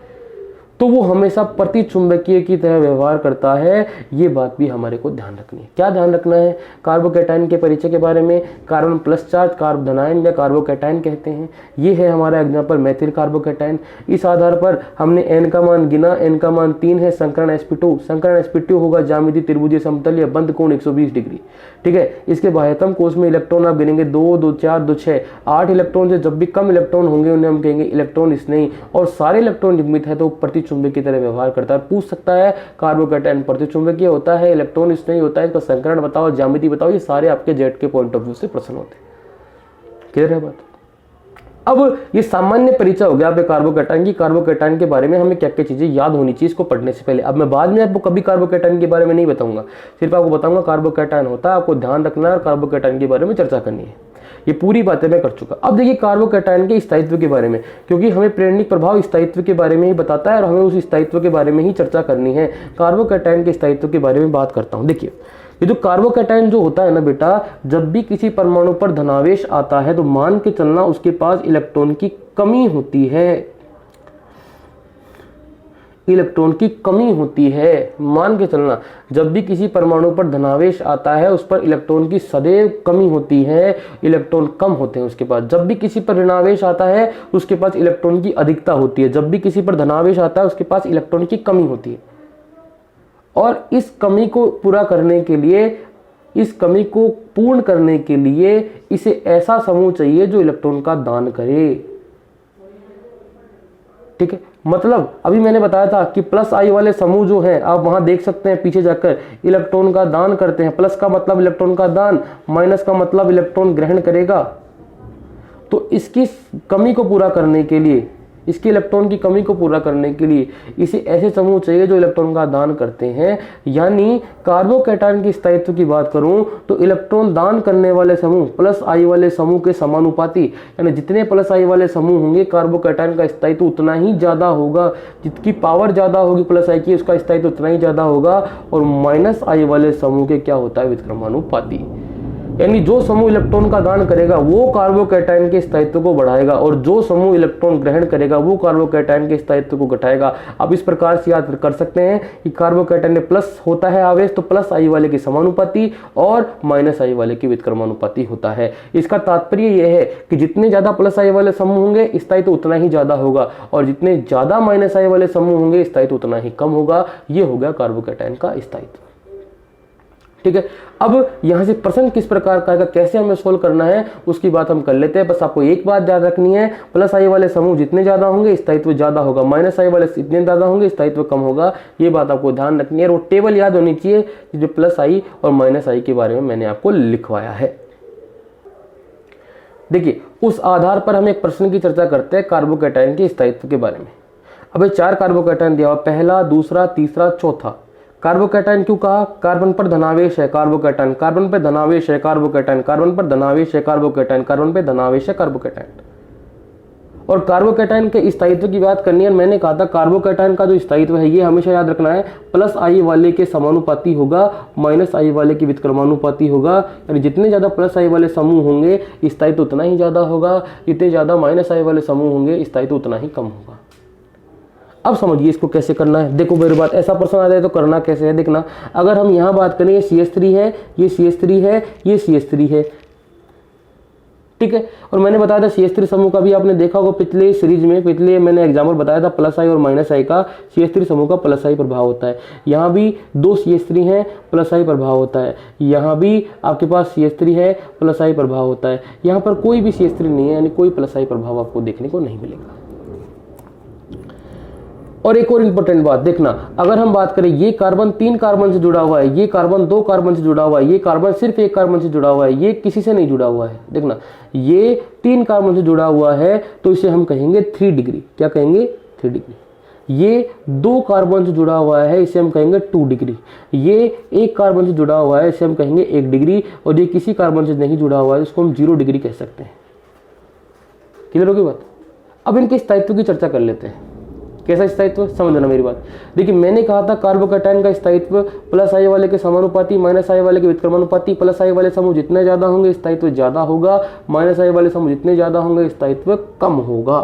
तो वो हमेशा प्रतिचुंबकीय की तरह व्यवहार करता है। ये बात भी हमारे को ध्यान रखनी है। क्या ध्यान रखना है? कार्बोकैटायन के परिचय के बारे में, कार्बन प्लस चार्ज कार्बोधनायन या कार्बोकैटायन कहते हैं। ये है हमारा एग्जांपल मेथिल कार्बोकैटायन। इस आधार पर हमने n का मान गिना, n का मान 3 है। संकरण sp2, संकरण sp2 होगा ज्यामिति त्रिभुजीय समतल या बंद कोण 120 डिग्री। ठीक है, इसके बाह्यतम कोश में इलेक्ट्रॉन आप गिनेंगे 2, 2, 4, 2, 6, 8 इलेक्ट्रॉन से जब भी कम इलेक्ट्रॉन होंगे उन्हें हम कहेंगे इलेक्ट्रॉन स्नेही, और सारे इलेक्ट्रॉन युग्मित है तो प्रतिचुंबक की तरह व्यवहार करता है। पूछ सकता है कार्बोकैटायन प्रतिचुंबकीय होता है, इलेक्ट्रॉन स्नेही होता है, इसका संकरण बताओ, ज्यामिति बताओ। ये सारे आपके जेट के पॉइंट ऑफ व्यू से प्रश्न होते हैं। क्लियर है बात? अब ये सामान्य परिचय हो गया आपके कार्बोकैटायन की। कार्बोकैटायन के बारे में हमें क्या क्या चीजें याद होनी चाहिए इसको पढ़ने से पहले। अब मैं बाद में आपको कभी कार्बोकैटायन के बारे में नहीं बताऊंगा, सिर्फ आपको बताऊंगा कार्बोकैटायन होता है, आपको ध्यान रखना है और कार्बोकैटायन के बारे में चर्चा करनी है। ये पूरी बातें मैं कर चुका। अब देखिए कार्बोकैटायन के स्थायित्व के बारे में, क्योंकि हमें प्रेरणिक प्रभाव स्थायित्व के बारे में ही बताता है और हमें उस स्थायित्व के बारे में ही चर्चा करनी है। कार्बोकैटायन के स्थायित्व के बारे में बात करता हूं। देखिए ये जो कार्बोकैटायन जो होता है ना बेटा, जब भी किसी परमाणु पर धनावेश आता है तो मान के चलना उसके पास इलेक्ट्रॉन की कमी होती है। इलेक्ट्रॉन की कमी होती है, मान के चलना। जब भी किसी परमाणु पर धनावेश आता है उस पर इलेक्ट्रॉन की सदैव कमी होती है, इलेक्ट्रॉन कम होते हैं उसके पास। जब भी किसी पर ऋणावेश आता है उसके पास इलेक्ट्रॉन की अधिकता होती है। जब भी किसी पर धनावेश आता है उसके पास इलेक्ट्रॉन की कमी होती है। और इस कमी को पूरा करने के लिए, इस कमी को पूर्ण करने के लिए इसे ऐसा समूह चाहिए जो इलेक्ट्रॉन का दान करे। ठीक है, मतलब अभी मैंने बताया था कि प्लस आई वाले समूह जो हैं, आप वहां देख सकते हैं पीछे जाकर, इलेक्ट्रॉन का दान करते हैं। प्लस का मतलब इलेक्ट्रॉन का दान, माइनस का मतलब इलेक्ट्रॉन ग्रहण करेगा। तो इसकी कमी को पूरा करने के लिए, इसके इलेक्ट्रॉन की कमी को पूरा करने के लिए इसे ऐसे समूह चाहिए जो इलेक्ट्रॉन का दान करते हैं। यानी कार्बोकैटायन की स्थायित्व की बात करूं तो इलेक्ट्रॉन दान करने वाले समूह प्लस आई वाले समूह के समानुपाती, यानी जितने प्लस आई वाले समूह होंगे कार्बोकैटायन का स्थायित्व उतना ही ज्यादा होगा। जितनी पावर ज्यादा होगी प्लस आई की, उसका स्थायित्व उतना ही ज्यादा होगा। और माइनस आई वाले समूह के क्या होता है? व्युत्क्रमानुपाती। यानी जो समूह इलेक्ट्रॉन का दान करेगा वो कार्बोकैटायन के स्थायित्व को बढ़ाएगा और जो समूह इलेक्ट्रॉन ग्रहण करेगा वो कार्बोकैटायन के स्थायित्व को घटाएगा। आप इस प्रकार से याद कर सकते हैं कि कार्बोकैटायन में प्लस होता है आवेश तो प्लस आई वाले की समानुपाती और माइनस आई वाले की व्युत्क्रमानुपाती होता है। इसका तात्पर्य यह है कि जितने ज्यादा प्लस आई वाले समूह होंगे स्थायित्व उतना ही ज्यादा होगा और जितने ज्यादा माइनस आई वाले समूह होंगे स्थायित्व उतना ही कम होगा। ये हो गया कार्बोकैटायन का स्थायित्व। ठीक है, अब यहां से प्रश्न किस प्रकार का है, कैसे हमें सोल्व करना है उसकी बात हम कर लेते हैं। बस आपको एक बात याद रखनी है, प्लस आई वाले समूह जितने ज्यादा होंगे स्थायित्व ज्यादा होगा, माइनस आई वाले जितने ज्यादा होंगे स्थायित्व कम होगा। ये बात आपको ध्यान रखनी है और वो टेबल याद होनी चाहिए जो प्लस आई और माइनस आई के बारे में मैंने आपको लिखवाया है। देखिए उस आधार पर हम एक प्रश्न की चर्चा करते हैं कार्बोकैटायन के स्थायित्व के बारे में। अब 4 कार्बोकैटायन दिया हुआ, पहला, दूसरा, तीसरा, चौथा। कार्बोकैटायन क्यों कहा? कार्बन पर धनावेश है कार्बोकैटायन, कार्बन पर धनावेश है कार्बोकैटायन, कार्बन पर धनावेश है कार्बोकैटायन, कार्बन पर धनावेश है कार्बोकैटायन। और कार्बोकैटायन के स्थायित्व की बात करनी है। मैंने कहा था कार्बोकैटायन का जो स्थायित्व है ये हमेशा याद रखना है, प्लस आई वाले के समानुपाती होगा, माइनस आई वाले की व्युत्क्रमानुपाती होगा। यानी जितने ज्यादा प्लस आई वाले समूह होंगे स्थायित्व उतना ही ज्यादा होगा, जितने ज्यादा माइनस आई वाले समूह होंगे स्थायित्व उतना ही कम होगा। अब समझिए इसको कैसे करना है। देखो मेरी बात, ऐसा प्रश्न आ जाए तो करना कैसे है देखना। अगर हम यहां बात करें, ये CH3 है, ये CH3 है, ये CH3 है, ठीक है। और मैंने बताया था CH3 समूह का भी आपने देखा होगा पिछले सीरीज में, पिछले मैंने एग्जाम्पल बताया था प्लस आई और माइनस आई का। CH3 समूह का प्लस आई प्रभाव होता है। यहाँ भी 2 CH3 है, प्लस आई प्रभाव होता है। यहाँ भी आपके पास CH3 है, प्लस आई प्रभाव होता है। यहाँ पर कोई भी CH3 नहीं है, यानी कोई प्लस आई प्रभाव आपको देखने को नहीं मिलेगा। और एक और इंपॉर्टेंट बात देखना, अगर हम बात करें ये कार्बन 3 कार्बन से जुड़ा हुआ है, ये कार्बन 2 कार्बन से जुड़ा हुआ है, ये कार्बन सिर्फ 1 कार्बन से जुड़ा हुआ है, ये किसी से नहीं जुड़ा हुआ है। देखना ये 3 कार्बन से जुड़ा हुआ है तो इसे हम कहेंगे 3 डिग्री। क्या कहेंगे? 3 डिग्री। ये 2 कार्बन से जुड़ा हुआ है, इसे हम कहेंगे 2 डिग्री। ये 1 कार्बन से जुड़ा हुआ है, इसे हम कहेंगे 1 डिग्री। और ये किसी कार्बन से नहीं जुड़ा हुआ है, इसको हम 0 डिग्री कह सकते हैं। क्लियर होगी बात? अब इनके स्थायित्व की चर्चा कर लेते हैं। कैसा स्थायित्व, समझना मेरी बात। देखिए मैंने कहा था कार्बोकैटायन का स्थायित्व प्लस आई वाले के समानुपाती, माइनस आई वाले के व्युत्क्रमानुपाती। प्लस आई वाले समूह जितने ज्यादा होंगे स्थायित्व ज्यादा होगा, माइनस आई वाले समूह जितने ज्यादा होंगे स्थायित्व कम होगा।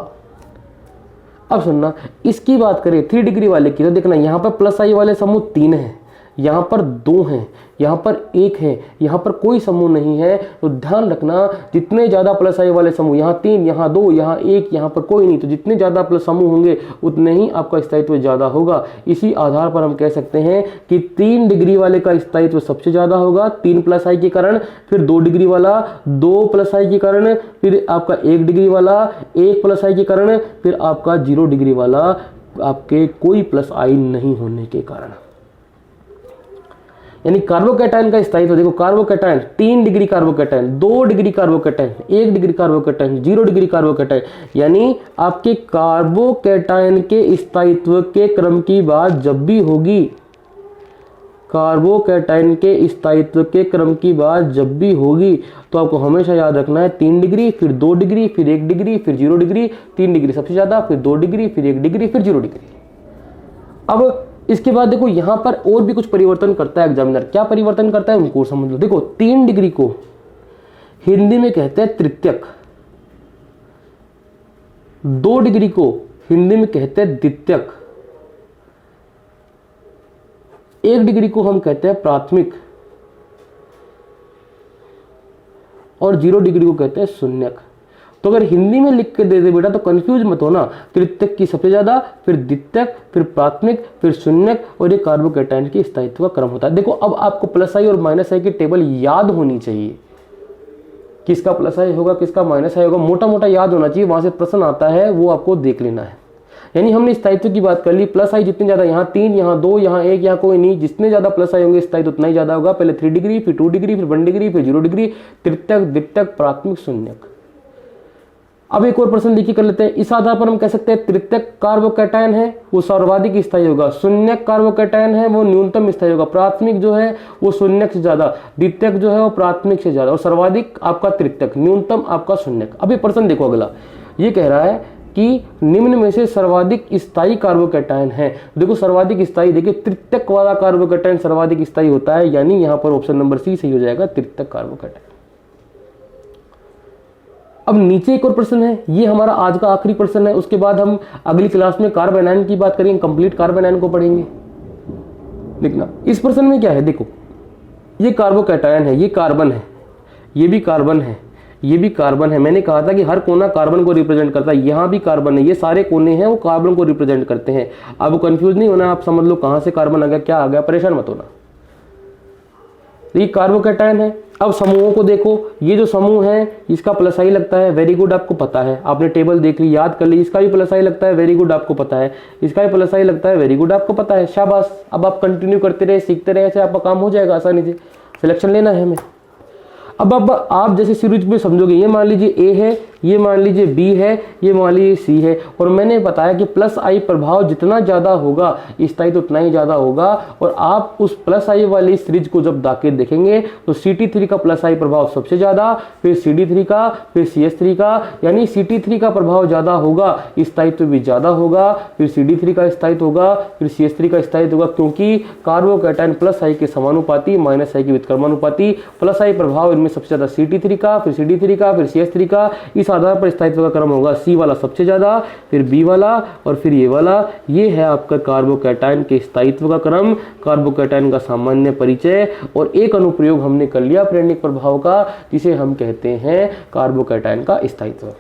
अब सुनना, इसकी बात करें 3 डिग्री वाले की, तो देखना यहाँ पर प्लस आई वाले समूह 3 हैं, यहाँ पर 2 हैं, यहाँ पर 1 है, यहाँ पर कोई समूह नहीं है। तो ध्यान रखना जितने ज़्यादा प्लस आई वाले समूह, यहाँ 3, यहाँ 2, यहाँ 1, यहाँ पर कोई नहीं, तो जितने ज़्यादा प्लस समूह होंगे उतने ही आपका स्थायित्व ज़्यादा होगा। इसी आधार पर हम कह सकते हैं कि 3 डिग्री वाले का स्थायित्व सबसे ज़्यादा होगा 3 प्लस आई के कारण, फिर 2 डिग्री वाला 2 प्लस आई के कारण, फिर आपका 1 डिग्री वाला 1 प्लस आई के कारण, फिर आपका 0 डिग्री वाला आपके कोई प्लस आई नहीं होने के कारण। यानी कार्बोकैटायन का स्थायित्व देखो, carbocation 3 degree carbocation, 2 degree carbocation, 1 degree carbocation, 0 degree carbocation, यानी आपके कार्बोकैटायन के स्थायित्व के क्रम की बात जब भी होगी, कार्बोकैटायन के स्थायित्व के क्रम की बात जब भी होगी, तो आपको हमेशा याद रखना है 3 डिग्री, फिर 2 डिग्री, फिर 1 डिग्री, फिर 0 डिग्री, 3 डिग्री सबसे ज्यादा, फिर 2 डिग्री, फिर 1 डिग्री, फिर 0 डिग्री। अब इसके बाद देखो यहां पर और भी कुछ परिवर्तन करता है एग्जामिनर। क्या परिवर्तन करता है उनको समझ लो। देखो 3 डिग्री को हिंदी में कहते हैं तृतीयक, 2 डिग्री को हिंदी में कहते हैं द्वितीयक, 1 डिग्री को हम कहते हैं प्राथमिक, और 0 डिग्री को कहते हैं शून्यक। तो अगर हिंदी में लिख के दे दे बेटा तो कंफ्यूज मत होना, तृतीयक की सबसे ज्यादा, फिर द्वितीयक, फिर प्राथमिक, फिर शून्यक, और ये कार्बोकैटायन के स्थायित्व का क्रम होता है। देखो अब आपको प्लस आई और माइनस आई की टेबल याद होनी चाहिए, किसका प्लस आई होगा किसका माइनस आई होगा, मोटा मोटा याद होना चाहिए, वहां से प्रश्न आता है वो आपको देख लेना है। यानी हमने स्थायित्व की बात कर ली, प्लस आई जितने ज्यादा, यहाँ 3, यहाँ 2, यहाँ 1, यहाँ कोई नहीं, जितने ज्यादा प्लस आई होंगे स्थायित्व उतना ही ज्यादा होगा। पहले 3 डिग्री, फिर 2 डिग्री, फिर 1 डिग्री, फिर 0 डिग्री, तृतीयक, द्वितीयक, प्राथमिक, शून्यक। अब एक और प्रश्न देखिए कर लेते हैं। इस आधार पर हम कह सकते हैं तृतीयक कार्बोकैटायन है वो सर्वाधिक स्थायी होगा, शून्यक कार्बोकैटायन है वो न्यूनतम स्थायी होगा, प्राथमिक जो है वो शून्यक से ज्यादा, द्वितीयक जो है वो प्राथमिक से ज्यादा, और सर्वाधिक आपका तृतीयक, न्यूनतम आपका शून्यक। अभी प्रश्न देखो अगला, ये कह रहा है कि निम्न में से सर्वाधिक स्थायी कार्बोकैटायन है। देखो सर्वाधिक स्थायी, देखिए तृतीयक वाला कार्बोकैटायन सर्वाधिक स्थायी होता है, यानी यहाँ पर ऑप्शन नंबर सी सही हो जाएगा, तृतीयक कार्बोकैटायन। अब नीचे एक और प्रश्न है, ये हमारा आज का आखिरी प्रश्न है, उसके बाद हम अगली क्लास में कार्बोनाइन की बात करेंगे, कंप्लीट कार्बोनाइन को पढ़ेंगे। देखना इस प्रश्न में क्या है, देखो ये कार्बोकैटायन है, ये कार्बन है, ये भी कार्बन है, ये भी कार्बन है। मैंने कहा था कि हर कोना कार्बन को रिप्रेजेंट करता है, यहाँ भी कार्बन है, ये सारे कोने हैं वो कार्बन को रिप्रेजेंट करते हैं। अब कंफ्यूज नहीं होना, आप समझ लो कहां से कार्बन आ गया क्या आ गया, परेशान मत होना। ये कार्बोकैटायन है। अब समूहों को देखो, ये जो समूह है इसका प्लस आई लगता है, वेरी गुड, आपको पता है, आपने टेबल देख ली, याद कर ली, इसका भी प्लस आई लगता है, वेरी गुड, आपको पता है, इसका भी प्लस आई लगता है, वेरी गुड, आपको पता है, शाबाश। अब आप कंटिन्यू करते रहे, सीखते रहे, ऐसे आपका काम हो जाएगा आसानी से। सिलेक्शन लेना है हमें। अब आप जैसे सीरीज में समझोगे, ये मान लीजिए ए है, ये मान लीजिए बी है, ये मान लीजिए सी है, और मैंने बताया कि प्लस आई प्रभाव जितना ज्यादा होगा स्थायित्व उतना ही ज्यादा होगा। और आप उस प्लस आई वाली सीरीज को जब दाके देखेंगे तो CT3 का प्लस आई प्रभाव सबसे ज्यादा, फिर CD3 का, फिर CS3 का, यानी CT3 का प्रभाव ज्यादा होगा, स्थायित्व भी ज्यादा होगा, फिर CD3 का स्थायित्व होगा, फिर CS3 का स्थायित्व होगा, क्योंकि कार्बोकैटायन प्लस आई के समानुपाती, माइनस आई के व्युत्क्रमानुपाती, प्लस आई प्रभाव इनमें सबसे ज्यादा CT3 का, फिर CD3 का, फिर CS3 का। इस आधार पर स्थायित्व का क्रम होगा सी वाला सबसे ज्यादा, फिर बी वाला, और फिर ये वाला। ये है आपका कार्बोकैटायन के स्थायित्व का क्रम, कार्बोकैटायन का सामान्य परिचय। और एक अनुप्रयोग हमने कर लिया प्रेरणिक प्रभाव का, जिसे हम कहते हैं कार्बोकैटायन का स्थायित्व।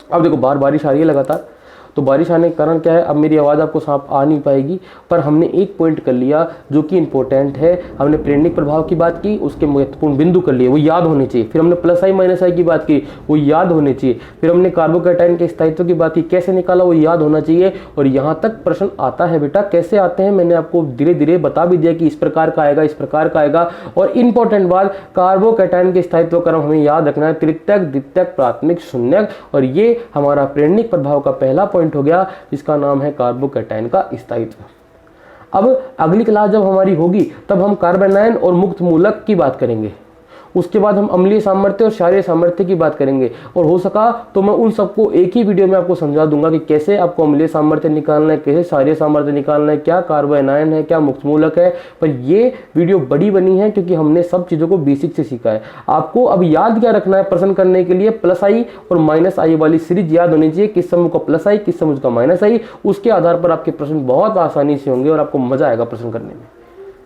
अब देखो बारिश आ रही है लगातार, तो बारिश आने के कारण क्या है, अब मेरी आवाज़ आपको साफ आ नहीं पाएगी, पर हमने एक पॉइंट कर लिया जो कि इंपॉर्टेंट है। हमने प्रेरणिक प्रभाव की बात की, उसके महत्वपूर्ण बिंदु कर लिए, वो याद होने चाहिए। फिर हमने प्लस आई माइनस आई की बात की, वो याद होने चाहिए। फिर हमने कार्बोकैटायन के स्थायित्व की बात की, कैसे निकाला वो याद होना चाहिए। और यहाँ तक प्रश्न आता है बेटा, कैसे आते हैं मैंने आपको धीरे धीरे बता भी दिया कि इस प्रकार का आएगा, इस प्रकार का आएगा। और इंपॉर्टेंट बात, कार्बोकैटायन के स्थायित्व क्रम हमें याद रखना है, तृतीयक, द्वितीयक, प्राथमिक, शून्यक। और ये हमारा प्रेरणिक प्रभाव का पहला पॉइंट हो गया, जिसका नाम है कार्बोकैटायन का स्थायित्व। अब अगली क्लास जब हमारी होगी तब हम कार्बोनाइन और मुक्त मूलक की बात करेंगे, उसके बाद हम अम्लीय सामर्थ्य और क्षारीय सामर्थ्य की बात करेंगे, और हो सका तो मैं उन सबको एक ही वीडियो में आपको समझा दूंगा कि कैसे आपको अम्लीय सामर्थ्य निकालना है, कैसे क्षारीय सामर्थ्य निकालना है, क्या कार्बो एनायन है, क्या मुक्त मूलक है। पर ये वीडियो बड़ी बनी है क्योंकि हमने सब चीजों को बेसिक से सीखा है। आपको अब याद क्या रखना है प्रश्न करने के लिए, प्लस आई और माइनस आई वाली सीरीज याद होनी चाहिए, किस समूह का प्लस आई, किस समूह का माइनस आई। उसके आधार पर आपके प्रश्न बहुत आसानी से होंगे और आपको मजा आएगा प्रश्न करने में।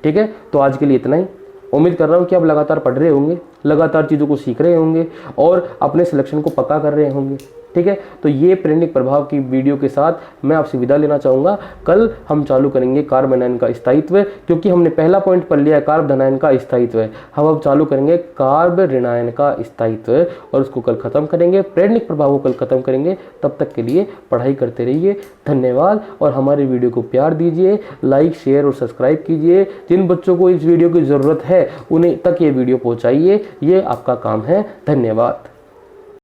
ठीक है, तो आज के लिए इतना ही। उम्मीद कर रहा हूं कि आप लगातार पढ़ रहे होंगे, लगातार चीज़ों को सीख रहे होंगे और अपने सिलेक्शन को पक्का कर रहे होंगे। ठीक है, तो ये प्रेरणिक प्रभाव की वीडियो के साथ मैं आपसे विदा लेना चाहूँगा। कल हम चालू करेंगे कार्ब एनायन का स्थायित्व, क्योंकि हमने पहला पॉइंट पढ़ लिया है कार्ब धनायन का स्थायित्व। हम अब चालू करेंगे कार्ब ऋणायन का स्थायित्व और उसको कल खत्म करेंगे, प्रेरणिक प्रभाव को कल खत्म करेंगे। तब तक के लिए पढ़ाई करते रहिए। धन्यवाद, और हमारे वीडियो को प्यार दीजिए, लाइक शेयर और सब्सक्राइब कीजिए। जिन बच्चों को इस वीडियो की ज़रूरत है उन्हें तक ये वीडियो पहुँचाइए, ये आपका काम है। धन्यवाद।